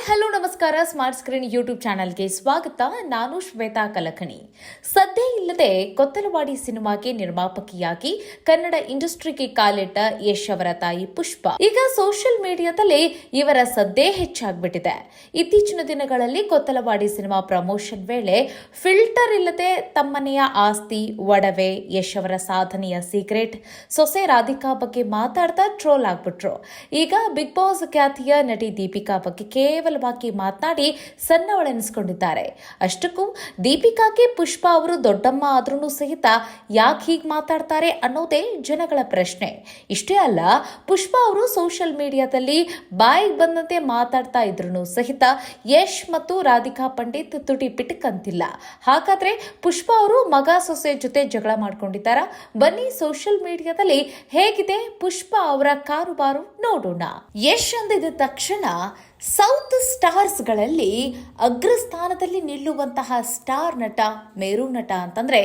Hello ನಮಸ್ಕಾರ. Smart screen YouTube ಚಾನಲ್ಗೆ ಸ್ವಾಗತ. ನಾನು ಶ್ವೇತಾ ಕಲಕಣಿ. ಸದ್ದೇ ಇಲ್ಲದೆ ಕೊತ್ತಲವಾಡಿ ಸಿನಿಮಾಗೆ ನಿರ್ಮಾಪಕಿಯಾಗಿ ಕನ್ನಡ ಇಂಡಸ್ಟ್ರಿಗೆ ಕಾಲಿಟ್ಟ ಯಶ್ ಅವರ ತಾಯಿ ಪುಷ್ಪ ಈಗ ಸೋಷಿಯಲ್ ಮೀಡಿಯಾದಲ್ಲಿ ಇವರ ಸದ್ದೇ ಹೆಚ್ಚಾಗ್ಬಿಟ್ಟಿದೆ. ಇತ್ತೀಚಿನ ದಿನಗಳಲ್ಲಿ ಕೊತ್ತಲವಾಡಿ ಸಿನಿಮಾ ಪ್ರಮೋಷನ್ ವೇಳೆ ಫಿಲ್ಟರ್ ಇಲ್ಲದೆ ತಮ್ಮನೆಯ ಆಸ್ತಿ, ಒಡವೆ, ಯಶ್ ಅವರ ಸಾಧನೆಯ ಸೀಕ್ರೆಟ್, ಸೊಸೆ ರಾಧಿಕಾ ಬಗ್ಗೆ ಮಾತಾಡ್ತಾ ಟ್ರೋಲ್ ಆಗ್ಬಿಟ್ರು. ಈಗ ಬಿಗ್ ಬಾಸ್ ಖ್ಯಾತಿಯ ನಟಿ ದೀಪಿಕಾ ಬಗ್ಗೆ ಕೇವಲವಾಗಿ ಮಾತನಾಡಿ ಸಣ್ಣವಳೆನಿಸಿಕೊಂಡಿದ್ದಾರೆ. ಅಷ್ಟಕ್ಕೂ ದೀಪಿಕಾಗೆ ಪುಷ್ಪ ಅವರು ದೊಡ್ಡಮ್ಮ ಆದ್ರೂ ಸಹಿತ ಯಾಕೆ ಹೀಗೆ ಮಾತಾಡ್ತಾರೆ ಅನ್ನೋದೇ ಜನಗಳ ಪ್ರಶ್ನೆ. ಇಷ್ಟೇ ಅಲ್ಲ, ಪುಷ್ಪ ಅವರು ಸೋಷಿಯಲ್ ಮೀಡಿಯಾದಲ್ಲಿ ಬಾಯಿಗೆ ಬಂದಂತೆ ಮಾತಾಡ್ತಾ ಇದ್ರು ಸಹಿತ ಯಶ್ ಮತ್ತು ರಾಧಿಕಾ ಪಂಡಿತ್ ತುಟಿ ಪಿಟಕಂತಿಲ್ಲ. ಹಾಗಾದ್ರೆ ಪುಷ್ಪ ಅವರು ಮಗ ಸೊಸೆ ಜೊತೆ ಜಗಳ ಮಾಡ್ಕೊಂಡಿದ್ದಾರ? ಬನ್ನಿ ಸೋಷಿಯಲ್ ಮೀಡಿಯಾದಲ್ಲಿ ಹೇಗಿದೆ ಪುಷ್ಪ ಅವರ ಕಾರುಬಾರು ನೋಡೋಣ. ಯಶ್ ಅಂದಿದ ತಕ್ಷಣ ಸೌತ್ ಸ್ಟಾರ್ಸ್ಗಳಲ್ಲಿ ಅಗ್ರಸ್ಥಾನದಲ್ಲಿ ನಿಲ್ಲುವಂತಹ ಸ್ಟಾರ್ ನಟ, ಮೇರು ನಟ ಅಂತಂದ್ರೆ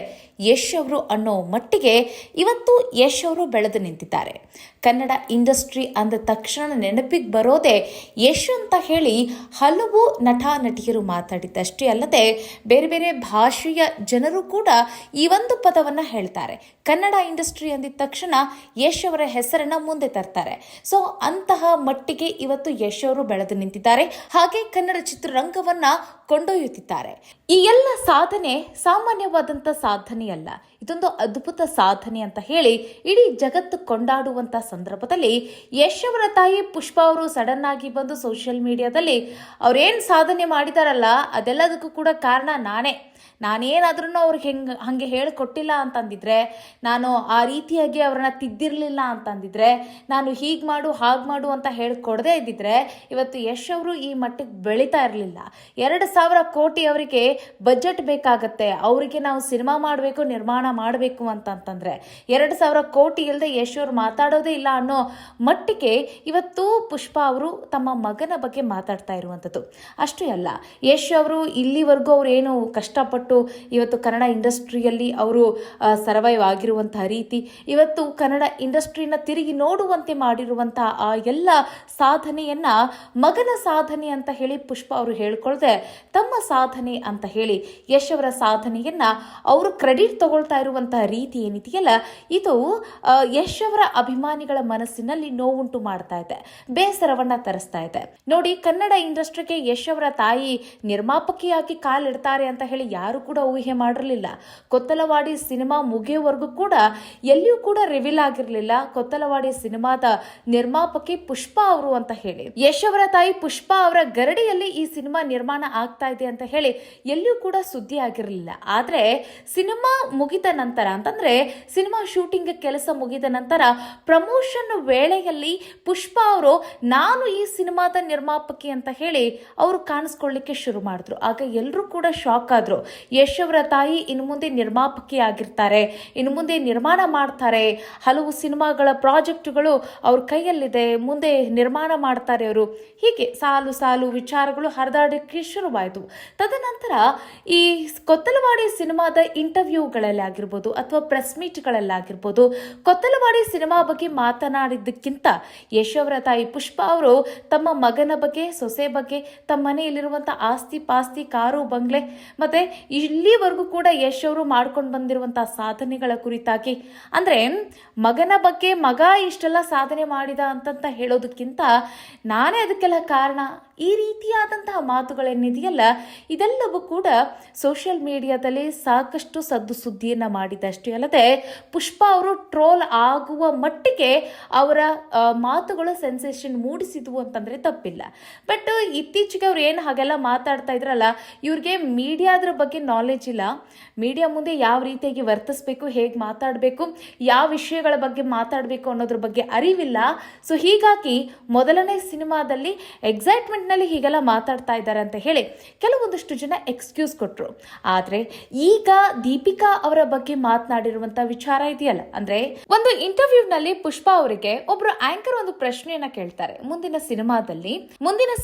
ಯಶ್ ಅವರು ಅನ್ನೋ ಮಟ್ಟಿಗೆ ಇವತ್ತು ಯಶ್ ಅವರು ಬೆಳೆದು ನಿಂತಿದ್ದಾರೆ. ಕನ್ನಡ ಇಂಡಸ್ಟ್ರಿ ಅಂದ ತಕ್ಷಣ ನೆನಪಿಗೆ ಬರೋದೇ ಯಶ್ ಅಂತ ಹೇಳಿ ಹಲವು ನಟ ನಟಿಯರು ಮಾತಾಡಿದ್ದಷ್ಟೇ ಅಲ್ಲದೆ ಬೇರೆ ಬೇರೆ ಭಾಷೆಯ ಜನರು ಕೂಡ ಈ ಒಂದು ಪದವನ್ನು ಹೇಳ್ತಾರೆ. ಕನ್ನಡ ಇಂಡಸ್ಟ್ರಿ ಅಂದಿದ ತಕ್ಷಣ ಯಶ್ ಅವರ ಹೆಸರನ್ನ ಮುಂದೆ ತರ್ತಾರೆ. ಸೊ ಅಂತಹ ಮಟ್ಟಿಗೆ ಇವತ್ತು ಯಶ್ ಅವರು ಬೆಳೆದು ನಿಂತಿದ್ದಾರೆ. ಹಾಗೆ ಕನ್ನಡ ಚಿತ್ರರಂಗವನ್ನ ಕೊಂಡೊಯ್ಯುತ್ತಿದ್ದಾರೆ. ಈ ಎಲ್ಲ ಸಾಧನೆ ಸಾಮಾನ್ಯವಾದಂಥ ಸಾಧನೆಯಲ್ಲ, ಇದೊಂದು ಅದ್ಭುತ ಸಾಧನೆ ಅಂತ ಹೇಳಿ ಇಡೀ ಜಗತ್ತು ಕೊಂಡಾಡುವಂತ ಸಂದರ್ಭದಲ್ಲಿ ಯಶ್ ಅವರ ತಾಯಿ ಪುಷ್ಪ ಅವರು ಸಡನ್ ಆಗಿ ಬಂದು ಸೋಷಿಯಲ್ ಮೀಡಿಯಾದಲ್ಲಿ ಅವ್ರೇನ್ ಸಾಧನೆ ಮಾಡಿದಾರಲ್ಲ ಅದೆಲ್ಲದಕ್ಕೂ ಕೂಡ ಕಾರಣ ನಾನೇನಾದ್ರೂ ಅವ್ರಿಗೆ ಹಂಗೆ ಹೇಳಿಕೊಟ್ಟಿಲ್ಲ ಅಂತಂದಿದ್ರೆ, ನಾನು ಆ ರೀತಿಯಾಗಿ ಅವ್ರನ್ನ ತಿದ್ದಿರಲಿಲ್ಲ ಅಂತಂದಿದ್ರೆ, ನಾನು ಹೀಗೆ ಮಾಡು ಹಾಗೆ ಮಾಡು ಅಂತ ಹೇಳಿಕೊಡದೇ ಇದ್ದಿದ್ರೆ ಇವತ್ತು ಯಶ್ ಅವರು ಈ ಮಟ್ಟಿಗೆ ಬೆಳೀತಾ ಇರಲಿಲ್ಲ. 2,000 ಕೋಟಿ ಅವರಿಗೆ ಬಜೆಟ್ ಬೇಕಾಗತ್ತೆ. ಅವರಿಗೆ ನಾವು ಸಿನಿಮಾ ಮಾಡಬೇಕು, ನಿರ್ಮಾಣ ಮಾಡಬೇಕು ಅಂತಂತಂದ್ರೆ 2,000 ಕೋಟಿ ಇಲ್ಲದೆ ಯಶ್ ಅವರು ಮಾತಾಡೋದೇ ಇಲ್ಲ ಅನ್ನೋ ಮಟ್ಟಿಗೆ ಇವತ್ತು ಪುಷ್ಪ ಅವರು ತಮ್ಮ ಮಗನ ಬಗ್ಗೆ ಮಾತಾಡ್ತಾ ಇರುವಂಥದ್ದು. ಅಷ್ಟೇ ಅಲ್ಲ, ಯಶ್ ಅವರು ಇಲ್ಲಿವರೆಗೂ ಅವ್ರು ಏನು ಕಷ್ಟಪಟ್ಟು ಇವತ್ತು ಕನ್ನಡ ಇಂಡಸ್ಟ್ರಿಯಲ್ಲಿ ಅವರು ಸರ್ವೈವ್ ಆಗಿರುವಂತಹ ರೀತಿ, ಇವತ್ತು ಕನ್ನಡ ಇಂಡಸ್ಟ್ರಿನ ತಿರುಗಿ ನೋಡುವಂತೆ ಮಾಡಿರುವಂತಹ ಆ ಎಲ್ಲ ಸಾಧನೆಯನ್ನ ಮಗನ ಸಾಧನೆ ಅಂತ ಹೇಳಿ ಪುಷ್ಪ ಅವರು ಹೇಳ್ಕೊಳ್ದೆ ತಮ್ಮ ಸಾಧನೆ ಅಂತ ಹೇಳಿ ಯಶ್ ಅವರ ಸಾಧನೆಯನ್ನ ಅವರು ಕ್ರೆಡಿಟ್ ತಗೊಳ್ತಾ ಇರುವಂತಹ ರೀತಿ ಏನಿದೆಯಲ್ಲ, ಇದು ಯಶ್ ಅವರ ಅಭಿಮಾನಿಗಳ ಮನಸ್ಸಿನಲ್ಲಿ ನೋವುಂಟು ಮಾಡ್ತಾ ಇದೆ, ಬೇಸರವನ್ನ ತರಿಸ್ತಾ ಇದೆ. ನೋಡಿ, ಕನ್ನಡ ಇಂಡಸ್ಟ್ರಿಗೆ ಯಶ್ ಅವರ ತಾಯಿ ನಿರ್ಮಾಪಕಿಯಾಗಿ ಕಾಲಿಡ್ತಾರೆ ಅಂತ ಹೇಳಿ ಯಾರು ಕೂಡ ಊಹೆ ಮಾಡಿರಲಿಲ್ಲ. ಕೊತ್ತಲವಾಡಿ ಸಿನಿಮಾ ಮುಗಿಯುವವರೆಗೂ ಕೂಡ ಎಲ್ಲಿಯೂ ಕೂಡ ರಿವೀಲ್ ಆಗಿರಲಿಲ್ಲ ಕೊತ್ತಲವಾಡಿ ಸಿನಿಮಾದ ನಿರ್ಮಾಪಕಿ ಪುಷ್ಪ ಅವರು ಅಂತ ಹೇಳಿ. ಯಶ್ ಅವರ ತಾಯಿ ಪುಷ್ಪ ಅವರ ಗರಡಿಯಲ್ಲಿ ಈ ಸಿನಿಮಾ ನಿರ್ಮಾಣ ಆಗ್ತಾ ಇದೆ ಅಂತ ಹೇಳಿ ಎಲ್ಲಿಯೂ ಕೂಡ ಸುದ್ದಿ ಆಗಿರಲಿಲ್ಲ. ಆದ್ರೆ ಸಿನಿಮಾ ಮುಗಿದ ನಂತರ ಅಂತಂದ್ರೆ ಸಿನಿಮಾ ಶೂಟಿಂಗ್ ಕೆಲಸ ಮುಗಿದ ನಂತರ ಪ್ರಮೋಷನ್ ವೇಳೆಯಲ್ಲಿ ಪುಷ್ಪ ಅವರು ನಾನು ಈ ಸಿನಿಮಾದ ನಿರ್ಮಾಪಕಿ ಅಂತ ಹೇಳಿ ಅವರು ಕಾಣಿಸ್ಕೊಳ್ಳಿಕ್ಕೆ ಶುರು ಮಾಡಿದ್ರು. ಆಗ ಎಲ್ಲರೂ ಕೂಡ ಶಾಕ್ ಆದ್ರು. ಯಶ್ ಅವರ ತಾಯಿ ಇನ್ನು ಮುಂದೆ ನಿರ್ಮಾಪಕಿ ಆಗಿರ್ತಾರೆ, ಇನ್ನು ಮುಂದೆ ನಿರ್ಮಾಣ ಮಾಡ್ತಾರೆ, ಹಲವು ಸಿನಿಮಾಗಳ ಪ್ರಾಜೆಕ್ಟ್ಗಳು ಅವ್ರ ಕೈಯಲ್ಲಿದೆ, ಮುಂದೆ ನಿರ್ಮಾಣ ಮಾಡ್ತಾರೆ ಅವರು, ಹೀಗೆ ಸಾಲು ಸಾಲು ವಿಚಾರಗಳು ಹರಿದಾಡಕ್ಕೆ ಶುರುವಾಯಿತು. ತದನಂತರ ಈ ಕೊತ್ತಲವಾಡಿ ಸಿನಿಮಾದ ಇಂಟರ್ವ್ಯೂಗಳಲ್ಲಿ ಆಗಿರ್ಬೋದು ಅಥವಾ ಪ್ರೆಸ್ ಮೀಟ್ಗಳಲ್ಲಿ ಆಗಿರ್ಬೋದು ಕೊತ್ತಲವಾಡಿ ಸಿನಿಮಾ ಬಗ್ಗೆ ಮಾತನಾಡಿದ್ದಕ್ಕಿಂತ ಯಶ್ ಅವರ ತಾಯಿ ಪುಷ್ಪ ಅವರು ತಮ್ಮ ಮಗನ ಬಗ್ಗೆ, ಸೊಸೆ ಬಗ್ಗೆ, ತಮ್ಮ ಮನೆಯಲ್ಲಿರುವಂಥ ಆಸ್ತಿ ಪಾಸ್ತಿ, ಕಾರು ಬಂಗ್ಲೆ ಮತ್ತೆ ಇಲ್ಲಿವರೆಗೂ ಕೂಡ ಯಶ್ ಅವರು ಮಾಡ್ಕೊಂಡು ಬಂದಿರುವಂತಹ ಸಾಧನೆಗಳ ಕುರಿತಾಗಿ, ಅಂದ್ರೆ ಮಗನ ಬಗ್ಗೆ ಮಗ ಇಷ್ಟೆಲ್ಲ ಸಾಧನೆ ಮಾಡಿದ ಅಂತ ಹೇಳೋದಕ್ಕಿಂತ ನಾನೇ ಅದಕ್ಕೆಲ್ಲ ಕಾರಣ, ಈ ರೀತಿಯಾದಂತಹ ಮಾತುಗಳೇನಿದೆಯಲ್ಲ ಇದೆಲ್ಲವೂ ಕೂಡ ಸೋಷಿಯಲ್ ಮೀಡಿಯಾದಲ್ಲಿ ಸಾಕಷ್ಟು ಸದ್ದು ಸುದ್ದಿಯನ್ನ ಮಾಡಿದಷ್ಟೇ ಅಲ್ಲದೆ ಪುಷ್ಪ ಅವರು ಟ್ರೋಲ್ ಆಗುವ ಮಟ್ಟಿಗೆ ಅವರ ಮಾತುಗಳು ಸೆನ್ಸೇಷನ್ ಮೂಡಿಸಿದ್ವು ಅಂತಂದ್ರೆ ತಪ್ಪಿಲ್ಲ. ಬಟ್ ಇತ್ತೀಚೆಗೆ ಅವ್ರು ಏನು ಹಾಗೆಲ್ಲ ಮಾತಾಡ್ತಾ ಇದ್ರಲ್ಲ, ಇವ್ರಿಗೆ ಮೀಡಿಯಾದ್ರ ಬಗ್ಗೆ ನಾಲೆಜ್ ಇಲ್ಲ, ಮೀಡಿಯಾ ಮುಂದೆ ಯಾವ ರೀತಿಯಾಗಿ ವರ್ತಿಸಬೇಕು, ಹೇಗೆ ಮಾತಾಡಬೇಕು, ಯಾವ ವಿಷಯಗಳ ಬಗ್ಗೆ ಮಾತಾಡಬೇಕು ಅನ್ನೋದ್ರ ಬಗ್ಗೆ ಅರಿವಿಲ್ಲ. ಸೊ ಹೀಗಾಗಿ ಮೊದಲನೇ ಸಿನಿಮಾದಲ್ಲಿ ಎಕ್ಸೈಟ್ಮೆಂಟ್ ನಲ್ಲಿ ಹೀಗೆಲ್ಲ ಮಾತಾಡ್ತಾ ಇದ್ದಾರೆ ಅಂತ ಹೇಳಿ ಕೆಲವೊಂದಷ್ಟು ಜನ ಎಕ್ಸ್ಕ್ಯೂಸ್ ಕೊಟ್ರು. ಆದ್ರೆ ಈಗ ದೀಪಿಕಾ ಅವರ ಬಗ್ಗೆ ಮಾತನಾಡಿರುವಂತ ವಿಚಾರ ಇದೆಯಲ್ಲ, ಅಂದ್ರೆ ಒಂದು ಇಂಟರ್ವ್ಯೂ ನಲ್ಲಿ ಪುಷ್ಪ ಅವರಿಗೆ ಒಬ್ರು ಆಂಕರ್ ಒಂದು ಪ್ರಶ್ನೆಯನ್ನ ಕೇಳ್ತಾರೆ, ಮುಂದಿನ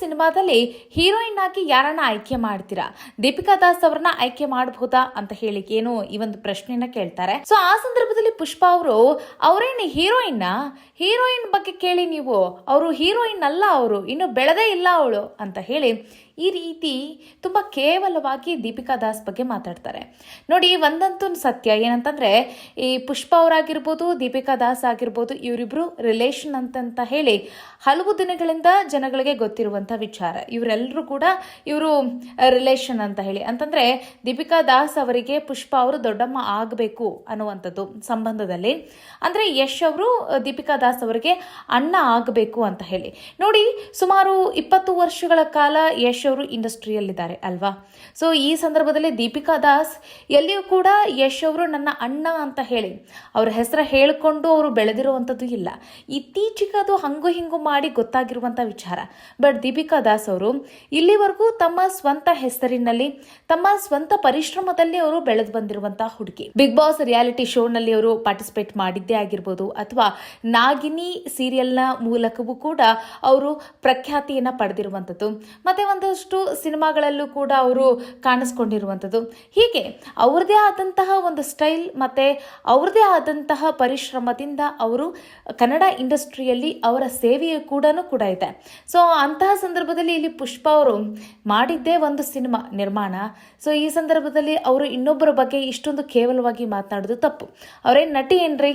ಸಿನಿಮಾದಲ್ಲಿ ಹೀರೋಯಿನ್ ಆಗಿ ಯಾರನ್ನ ಆಯ್ಕೆ ಮಾಡ್ತೀರಾ, ದೀಪಿಕಾ ದಾಸ್ ಅವರನ್ನ ಆಯ್ಕೆ ಮಾಡಬಹುದಾ ಅಂತ ಹೇಳಿ ಏನು ಈ ಒಂದು ಪ್ರಶ್ನೆಯನ್ನ ಕೇಳ್ತಾರೆ. ಸೊ ಆ ಸಂದರ್ಭದಲ್ಲಿ ಪುಷ್ಪ ಅವರು ಅವರೇನು ಹೀರೋಯಿನ್ ಬಗ್ಗೆ ಕೇಳಿ ನೀವು, ಅವರು ಹೀರೋಯಿನ್ ಅಲ್ಲ, ಅವರು ಇನ್ನು ಬೆಳೆದೇ ಇಲ್ಲ ಅವಳು, ಅವಳು ಅಂತ ಹೇಳಿ ಈ ರೀತಿ ತುಂಬ ಕೇವಲವಾಗಿ ದೀಪಿಕಾ ದಾಸ್ ಬಗ್ಗೆ ಮಾತಾಡ್ತಾರೆ. ನೋಡಿ, ಒಂದಂತೂ ಸತ್ಯ ಏನಂತಂದರೆ, ಈ ಪುಷ್ಪ ಅವರಾಗಿರ್ಬೋದು, ದೀಪಿಕಾ ದಾಸ್ ಆಗಿರ್ಬೋದು, ಇವರಿಬ್ಬರು ರಿಲೇಷನ್ ಅಂತಂತ ಹೇಳಿ ಹಲವು ದಿನಗಳಿಂದ ಜನಗಳಿಗೆ ಗೊತ್ತಿರುವಂಥ ವಿಚಾರ. ಇವರೆಲ್ಲರೂ ಕೂಡ ಇವರು ರಿಲೇಷನ್ ಅಂತ ಹೇಳಿ, ಅಂತಂದರೆ ದೀಪಿಕಾ ದಾಸ್ ಅವರಿಗೆ ಪುಷ್ಪ ಅವರು ದೊಡ್ಡಮ್ಮ ಆಗಬೇಕು ಅನ್ನುವಂಥದ್ದು ಸಂಬಂಧದಲ್ಲಿ. ಅಂದರೆ ಯಶ್ ಅವರು ದೀಪಿಕಾ ದಾಸ್ ಅವರಿಗೆ ಅಣ್ಣ ಆಗಬೇಕು ಅಂತ ಹೇಳಿ. ನೋಡಿ, ಸುಮಾರು 20 ವರ್ಷಗಳ ಕಾಲ ಯಶ್ ಅವರು ಇಂಡಸ್ಟ್ರಿಯಲ್ಲಿದ್ದಾರೆ ಅಲ್ವಾ. ಸೊ ಈ ಸಂದರ್ಭದಲ್ಲಿ ದೀಪಿಕಾ ದಾಸ್ ಎಲ್ಲಿಯೂ ಕೂಡ ಯಶ್ ಅವರು ನನ್ನ ಅಣ್ಣ ಅಂತ ಹೇಳಿ ಅವ್ರ ಹೆಸರು ಹೇಳಿಕೊಂಡು ಅವರು ಬೆಳೆದಿರುವಂಥದ್ದು ಇಲ್ಲ. ಇತ್ತೀಚೆಗೆ ಅದು ಹಂಗು ಹಿಂಗು ಮಾಡಿ ಗೊತ್ತಾಗಿರುವಂಥ ವಿಚಾರ. ಬಟ್ ದೀಪಿಕಾ ದಾಸ್ ಅವರು ಇಲ್ಲಿವರೆಗೂ ತಮ್ಮ ಸ್ವಂತ ಹೆಸರಿನಲ್ಲಿ, ತಮ್ಮ ಸ್ವಂತ ಪರಿಶ್ರಮದಲ್ಲಿ ಅವರು ಬೆಳೆದು ಬಂದಿರುವಂಥ ಹುಡುಗಿ. ಬಿಗ್ ಬಾಸ್ ರಿಯಾಲಿಟಿ ಶೋನಲ್ಲಿ ಅವರು ಪಾರ್ಟಿಸಿಪೇಟ್ ಮಾಡಿದ್ದೇ ಆಗಿರ್ಬೋದು, ಅಥವಾ ನಾಗಿನಿ ಸೀರಿಯಲ್ನ ಮೂಲಕವೂ ಕೂಡ ಅವರು ಪ್ರಖ್ಯಾತಿಯನ್ನು ಪಡೆದಿರುವಂಥದ್ದು, ಮತ್ತೆ ಒಂದಷ್ಟು ಸಿನಿಮಾಗಳಲ್ಲೂ ಕೂಡ ಅವರು ಕಾಣಿಸ್ಕೊಂಡಿರುವಂಥದ್ದು. ಹೀಗೆ ಅವ್ರದೇ ಆದಂತಹ ಒಂದು ಸ್ಟೈಲ್ ಮತ್ತೆ ಅವ್ರದೇ ಆದಂತಹ ಪರಿಶ್ರಮದಿಂದ ಅವರು ಕನ್ನಡ ಇಂಡಸ್ಟ್ರಿಯಲ್ಲಿ ಅವರ ಸೇವೆಯು ಕೂಡ ಇದೆ. ಸೊ ಅಂತಹ ಸಂದರ್ಭದಲ್ಲಿ ಇಲ್ಲಿ ಪುಷ್ಪ ಅವರು ಮಾಡಿದ್ದೇ ಒಂದು ಸಿನಿಮಾ ನಿರ್ಮಾಣ. ಸೊ ಈ ಸಂದರ್ಭದಲ್ಲಿ ಅವರು ಇನ್ನೊಬ್ಬರ ಬಗ್ಗೆ ಇಷ್ಟೊಂದು ಕೇವಲವಾಗಿ ಮಾತನಾಡೋದು ತಪ್ಪು. ಅವರೇನು ನಟಿ ಏನ್ರಿ,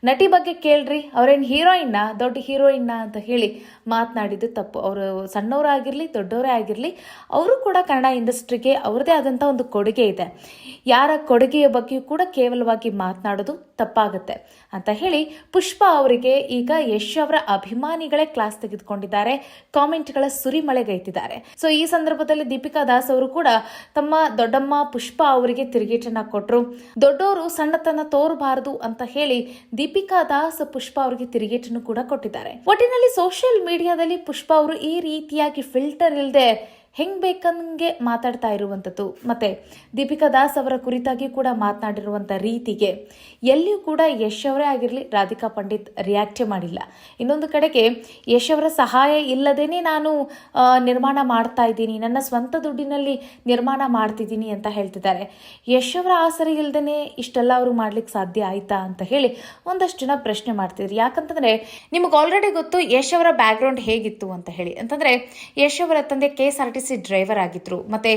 ನಟಿ ಬಗ್ಗೆ ಕೇಳ್ರಿ, ಅವರೇನು ಹೀರೋಯಿನ್ನ, ದೊಡ್ಡ ಹೀರೋಯಿನ್ನ ಅಂತ ಹೇಳಿ ಮಾತನಾಡಿದ್ದು ತಪ್ಪು. ಅವರು ಸಣ್ಣವರಾಗಿರಲಿ ದೊಡ್ಡವರೇ ಆಗಿರಲಿ, ಅವರು ಕೂಡ ಕನ್ನಡ ಇಂಡಸ್ಟ್ರಿಗೆ ಅವ್ರದೇ ಆದಂಥ ಒಂದು ಕೊಡುಗೆ ಇದೆ. ಯಾರ ಕೊಡುಗೆಯ ಬಗ್ಗೆಯೂ ಕೂಡ ಕೇವಲವಾಗಿ ಮಾತನಾಡೋದು ತಪ್ಪಾಗುತ್ತೆ ಅಂತ ಹೇಳಿ ಪುಷ್ಪ ಅವರಿಗೆ ಈಗ ಯಶ್ ಅವರ ಅಭಿಮಾನಿಗಳೇ ಕ್ಲಾಸ್ ತೆಗೆದುಕೊಂಡಿದ್ದಾರೆ, ಕಾಮೆಂಟ್ಗಳ ಸುರಿಮಳೆಗೈತಿದ್ದಾರೆ. ಸೊ ಈ ಸಂದರ್ಭದಲ್ಲಿ ದೀಪಿಕಾ ದಾಸ್ ಅವರು ಕೂಡ ತಮ್ಮ ದೊಡ್ಡಮ್ಮ ಪುಷ್ಪ ಅವರಿಗೆ ತಿರುಗೇಟನ್ನ ಕೊಟ್ಟರು. ದೊಡ್ಡವರು ಸಣ್ಣತನ ತೋರಬಾರದು ಅಂತ ಹೇಳಿ ದೀಪಿಕಾ ದಾಸ್ ಪುಷ್ಪ ಅವರಿಗೆ ತಿರುಗೇಟನ್ನು ಕೂಡ ಕೊಟ್ಟಿದ್ದಾರೆ. ಒಟ್ಟಿನಲ್ಲಿ ಸೋಷಿಯಲ್ ಮೀಡಿಯಾದಲ್ಲಿ ಪುಷ್ಪ ಅವರು ಈ ರೀತಿಯಾಗಿ ಫಿಲ್ಟರ್ ಇಲ್ಲದೆ ಹೆಂಗ್ ಬೇಕಂಗೆ ಮಾತಾಡ್ತಾ ಇರುವಂಥದ್ದು, ಮತ್ತೆ ದೀಪಿಕಾ ದಾಸ್ ಅವರ ಕುರಿತಾಗಿ ಕೂಡ ಮಾತನಾಡಿರುವಂಥ ರೀತಿಗೆ ಎಲ್ಲಿಯೂ ಕೂಡ ಯಶ್ ಅವರೇ ಆಗಿರಲಿ ರಾಧಿಕಾ ಪಂಡಿತ್ ರಿಯಾಕ್ಟೇ ಮಾಡಿಲ್ಲ. ಇನ್ನೊಂದು ಕಡೆಗೆ ಯಶ್ ಅವರ ಸಹಾಯ ಇಲ್ಲದೇನೆ ನಾನು ನಿರ್ಮಾಣ ಮಾಡ್ತಾ ಇದ್ದೀನಿ, ನನ್ನ ಸ್ವಂತ ದುಡ್ಡಿನಲ್ಲಿ ನಿರ್ಮಾಣ ಮಾಡ್ತಿದ್ದೀನಿ ಅಂತ ಹೇಳ್ತಿದ್ದಾರೆ. ಯಶ್ ಅವರ ಆಸರೆ ಇಲ್ಲದೇ ಇಷ್ಟೆಲ್ಲ ಅವರು ಮಾಡ್ಲಿಕ್ಕೆ ಸಾಧ್ಯ ಆಯ್ತಾ ಅಂತ ಹೇಳಿ ಒಂದಷ್ಟು ಜನ ಪ್ರಶ್ನೆ ಮಾಡ್ತಿದ್ರು. ಯಾಕಂತಂದ್ರೆ ನಿಮಗೆ ಆಲ್ರೆಡಿ ಗೊತ್ತು ಯಶ್ ಅವರ ಬ್ಯಾಕ್ಗ್ರೌಂಡ್ ಹೇಗಿತ್ತು ಅಂತ ಹೇಳಿ. ಅಂತಂದ್ರೆ ಯಶ್ ಅವರ ತಂದೆ KSRTC ಡ್ರೈವರ್ ಆಗಿದ್ರು, ಮತ್ತೆ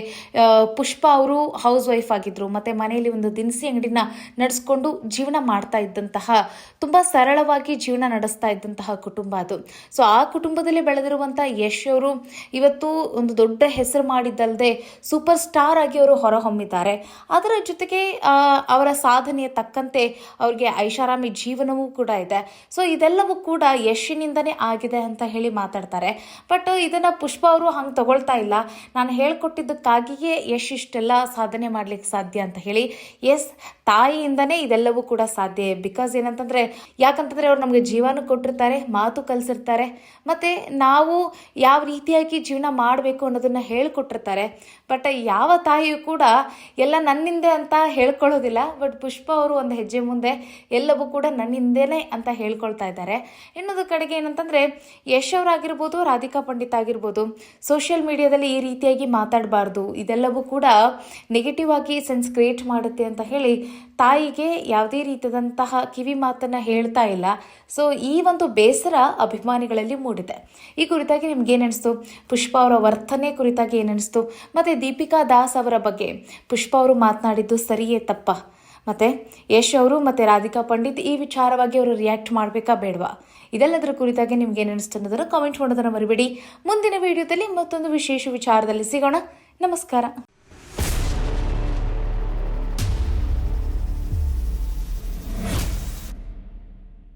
ಪುಷ್ಪ ಅವರು ಹೌಸ್ ವೈಫ್ ಆಗಿದ್ರು, ಮತ್ತೆ ಮನೆಯಲ್ಲಿ ಒಂದು ದಿನಸಿ ಅಂಗಡಿನ ನಡೆಸ್ಕೊಂಡು ಜೀವನ ಮಾಡ್ತಾ ಇದ್ದಂತಹ, ತುಂಬಾ ಸರಳವಾಗಿ ಜೀವನ ನಡೆಸ್ತಾ ಇದ್ದಂತಹ ಕುಟುಂಬ ಅದು. ಸೊ ಆ ಕುಟುಂಬದಲ್ಲಿ ಬೆಳೆದಿರುವಂತಹ ಯಶ್ ಅವರು ಇವತ್ತು ಒಂದು ದೊಡ್ಡ ಹೆಸರು ಮಾಡಿದ್ದಲ್ಲದೆ ಸೂಪರ್ ಸ್ಟಾರ್ ಆಗಿ ಅವರು ಹೊರಹೊಮ್ಮಿದ್ದಾರೆ. ಅದರ ಜೊತೆಗೆ ಅವರ ಸಾಧನೆಯ ತಕ್ಕಂತೆ ಅವ್ರಿಗೆ ಐಷಾರಾಮಿ ಜೀವನವೂ ಕೂಡ ಇದೆ. ಸೊ ಇದೆಲ್ಲವೂ ಕೂಡ ಯಶಿನಿಂದನೇ ಆಗಿದೆ ಅಂತ ಹೇಳಿ ಮಾತಾಡ್ತಾರೆ. ಬಟ್ ಇದನ್ನ ಪುಷ್ಪ ಅವರು ಹಂಗೆ ತಗೊಳ್ತಾ ಇಲ್ಲ. ನಾನು ಹೇಳ್ಕೊಟ್ಟಿದ್ದಕ್ಕಾಗಿಯೇ ಯಶ್ ಇಷ್ಟೆಲ್ಲ ಸಾಧನೆ ಮಾಡ್ಲಿಕ್ಕೆ ಸಾಧ್ಯ ಅಂತ ಹೇಳಿ. ಎಸ್, ತಾಯಿಯಿಂದನೇ ಇದೆಲ್ಲವೂ ಕೂಡ ಸಾಧ್ಯ. ಬಿಕಾಸ್ ಏನಂತಂದ್ರೆ, ಯಾಕಂತಂದ್ರೆ ಅವ್ರು ನಮಗೆ ಜೀವನ ಕೊಟ್ಟಿರ್ತಾರೆ, ಮಾತು ಕಲಿಸಿರ್ತಾರೆ, ಮತ್ತೆ ನಾವು ಯಾವ ರೀತಿಯಾಗಿ ಜೀವನ ಮಾಡಬೇಕು ಅನ್ನೋದನ್ನ ಹೇಳ್ಕೊಟ್ಟಿರ್ತಾರೆ. ಬಟ್ ಯಾವ ತಾಯಿಯೂ ಕೂಡ ಎಲ್ಲ ನನ್ನಿಂದೆ ಅಂತ ಹೇಳ್ಕೊಳ್ಳೋದಿಲ್ಲ. ಬಟ್ ಪುಷ್ಪ ಅವರು ಒಂದು ಹೆಜ್ಜೆ ಮುಂದೆ ಎಲ್ಲವೂ ಕೂಡ ನನ್ನಿಂದೇನೆ ಅಂತ ಹೇಳ್ಕೊಳ್ತಾ ಇದ್ದಾರೆ. ಇನ್ನೊಂದು ಕಡೆಗೆ ಏನಂತಂದ್ರೆ, ಯಶ್ ಅವರಾಗಿರ್ಬೋದು, ರಾಧಿಕಾ ಪಂಡಿತ್ ಆಗಿರ್ಬೋದು, ಸೋಷಿಯಲ್ ಮೀಡಿಯಾದಲ್ಲಿ ಈ ರೀತಿಯಾಗಿ ಮಾತಾಡಬಾರ್ದು, ಇದೆಲ್ಲವೂ ಕೂಡ ನೆಗೆಟಿವ್ ಆಗಿ ಸೆನ್ಸ್ ಕ್ರಿಯೇಟ್ ಮಾಡುತ್ತೆ ಅಂತ ಹೇಳಿ ತಾಯಿಗೆ ಯಾವುದೇ ರೀತಿಯಾದಂತಹ ಕಿವಿ ಮಾತನ್ನ ಹೇಳ್ತಾ ಇಲ್ಲ. ಸೊ ಈ ಒಂದು ಬೇಸರ ಅಭಿಮಾನಿಗಳಲ್ಲಿ ಮೂಡಿದೆ. ಈ ಕುರಿತಾಗಿ ನಿಮ್ಗೆ ಏನಿಸ್ತು? ಪುಷ್ಪ ಅವರ ವರ್ತನೆ ಕುರಿತಾಗಿ ಏನಿಸ್ತು? ಮತ್ತೆ ದೀಪಿಕಾ ದಾಸ್ ಅವರ ಬಗ್ಗೆ ಪುಷ್ಪ ಅವರು ಮಾತನಾಡಿದ್ದು ಸರಿಯೇ ತಪ್ಪಾ? ಮತ್ತೆ ಯಶ್ ಅವರು ಮತ್ತೆ ರಾಧಿಕಾ ಪಂಡಿತ್ ಈ ವಿಚಾರವಾಗಿ ಅವರು ರಿಯಾಕ್ಟ್ ಮಾಡಬೇಕಾ ಬೇಡವಾ? ಇದೆಲ್ಲದರ ಕುರಿತಾಗಿ ನಿಮ್ಗೆ ಏನು ಅನಿಸ್ತು ಅನ್ನೋದನ್ನು ಕಾಮೆಂಟ್ ಮಾಡೋದನ್ನು ಮರಿಬೇಡಿ. ಮುಂದಿನ ವಿಡಿಯೋದಲ್ಲಿ ಮತ್ತೊಂದು ವಿಶೇಷ ವಿಚಾರದಲ್ಲಿ ಸಿಗೋಣ. ನಮಸ್ಕಾರ.